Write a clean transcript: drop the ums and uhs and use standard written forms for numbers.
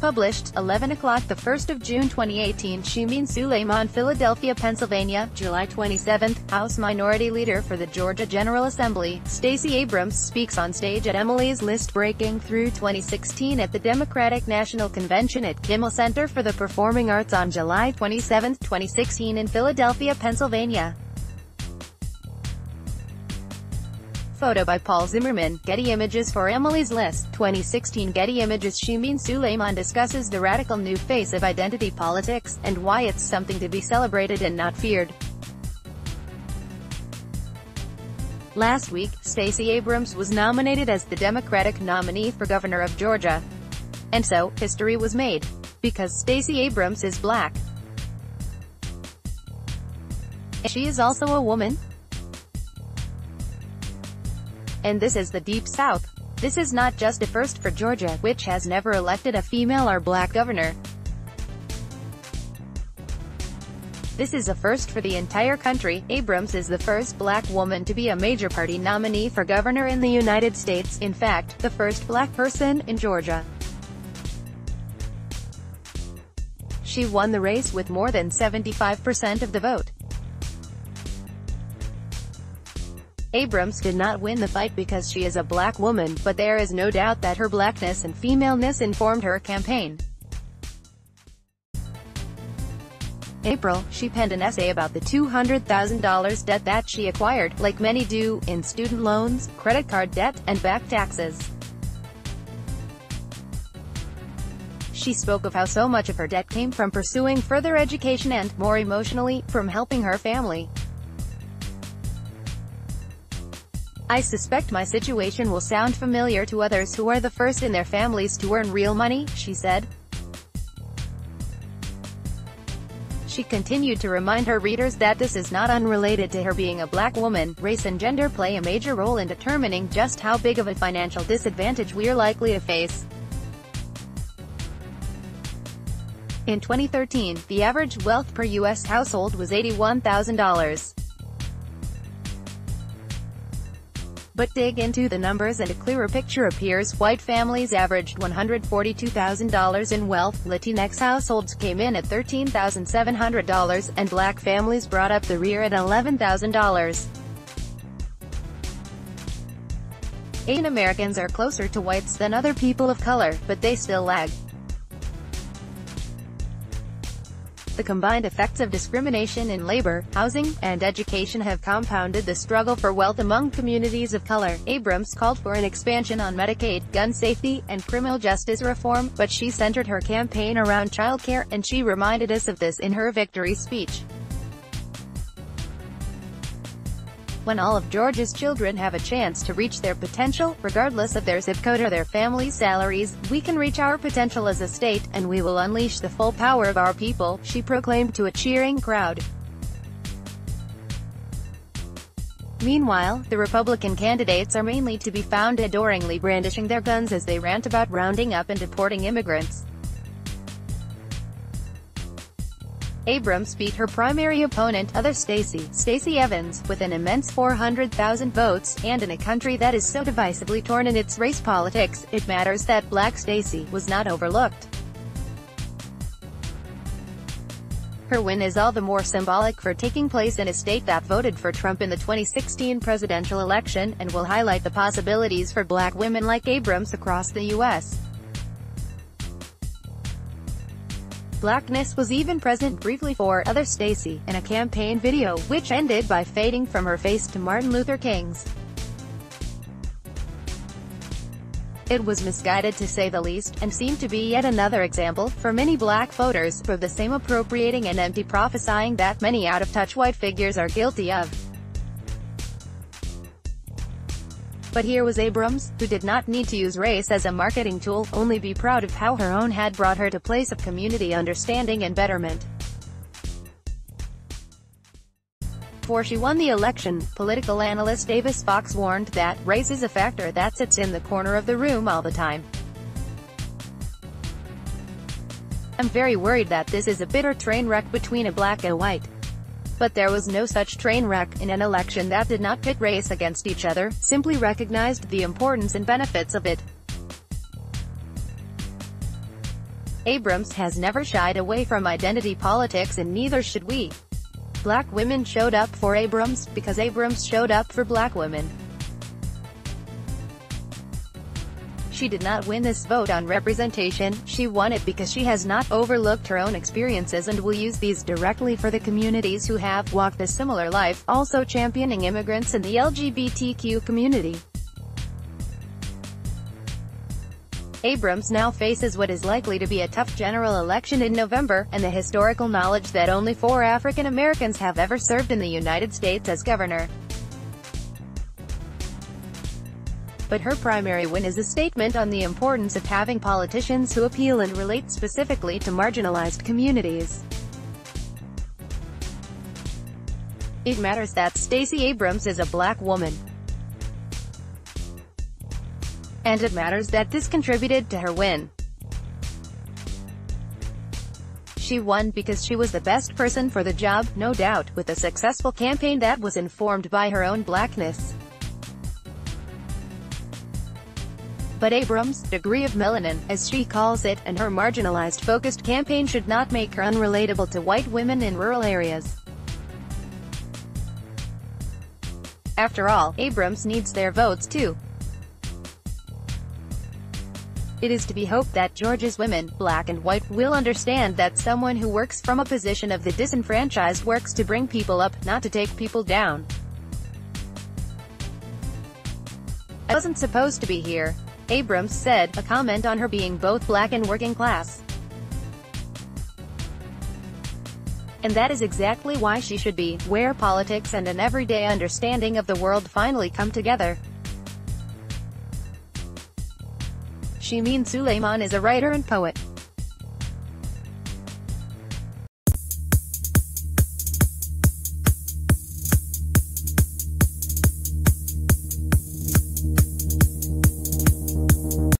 Published, 11 o'clock, 1 June 2018. Chimene Suleyman, Philadelphia, Pennsylvania, July 27. House Minority Leader for the Georgia General Assembly, Stacey Abrams, speaks on stage at Emily's List Breaking Through 2016 at the Democratic National Convention at Kimmel Center for the Performing Arts on July 27, 2016 in Philadelphia, Pennsylvania. Photo by Paul Zimmerman. Getty Images for Emily's List. 2016 Getty Images. Chimene Suleyman discusses the radical new face of identity politics, and why it's something to be celebrated and not feared. Last week, Stacey Abrams was nominated as the Democratic nominee for governor of Georgia. And so, history was made. Because Stacey Abrams is black. She is also a woman. And this is the Deep South. This is not just a first for Georgia, which has never elected a female or black governor. This is a first for the entire country. Abrams is the first black woman to be a major party nominee for governor in the United States, in fact, the first black person in Georgia. She won the race with more than 75% of the vote. Abrams did not win the fight because she is a black woman, but there is no doubt that her blackness and femaleness informed her campaign. In April, she penned an essay about the $200,000 debt that she acquired, like many do, in student loans, credit card debt, and back taxes. She spoke of how so much of her debt came from pursuing further education and, more emotionally, from helping her family. I suspect my situation will sound familiar to others who are the first in their families to earn real money, she said. She continued to remind her readers that this is not unrelated to her being a black woman. Race and gender play a major role in determining just how big of a financial disadvantage we're likely to face. In 2013, the average wealth per U.S. household was $81,000. But dig into the numbers and a clearer picture appears. White families averaged $142,000 in wealth, Latinx households came in at $13,700, and black families brought up the rear at $11,000. Asian Americans are closer to whites than other people of color, but they still lag. The combined effects of discrimination in labor, housing, and education have compounded the struggle for wealth among communities of color. Abrams called for an expansion on Medicaid, gun safety, and criminal justice reform, but she centered her campaign around childcare, and she reminded us of this in her victory speech. When all of Georgia's children have a chance to reach their potential, regardless of their zip code or their family's salaries, we can reach our potential as a state, and we will unleash the full power of our people, she proclaimed to a cheering crowd. Meanwhile, the Republican candidates are mainly to be found adoringly brandishing their guns as they rant about rounding up and deporting immigrants. Abrams beat her primary opponent, other Stacey Evans, with an immense 400,000 votes, and in a country that is so divisively torn in its race politics, it matters that black Stacey was not overlooked. Her win is all the more symbolic for taking place in a state that voted for Trump in the 2016 presidential election, and will highlight the possibilities for black women like Abrams across the U.S. Blackness was even present briefly for other Stacey, in a campaign video, which ended by fading from her face to Martin Luther King's. It was misguided to say the least, and seemed to be yet another example, for many black voters, of the same appropriating and empty prophesying that many out-of-touch white figures are guilty of. But here was Abrams, who did not need to use race as a marketing tool, only be proud of how her own had brought her to a place of community understanding and betterment. Before she won the election, political analyst Davis Fox warned that race is a factor that sits in the corner of the room all the time. I'm very worried that this is a bitter train wreck between a black and a white. But there was no such train wreck in an election that did not pit race against each other, simply recognized the importance and benefits of it. Abrams has never shied away from identity politics, and neither should we. Black women showed up for Abrams because Abrams showed up for black women. She did not win this vote on representation, she won it because she has not overlooked her own experiences and will use these directly for the communities who have walked a similar life, also championing immigrants and the LGBTQ community. Abrams now faces what is likely to be a tough general election in November, and the historical knowledge that only 4 African Americans have ever served in the United States as governor. But her primary win is a statement on the importance of having politicians who appeal and relate specifically to marginalized communities. It matters that Stacey Abrams is a black woman. And it matters that this contributed to her win. She won because she was the best person for the job, no doubt, with a successful campaign that was informed by her own blackness. But Abrams' degree of melanin, as she calls it, and her marginalized focused campaign should not make her unrelatable to white women in rural areas. After all, Abrams needs their votes too. It is to be hoped that Georgia's women, black and white, will understand that someone who works from a position of the disenfranchised works to bring people up, not to take people down. "I wasn't supposed to be here," Abrams said, a comment on her being both black and working class. And that is exactly why she should be, where politics and an everyday understanding of the world finally come together. Chimene Suleyman is a writer and poet.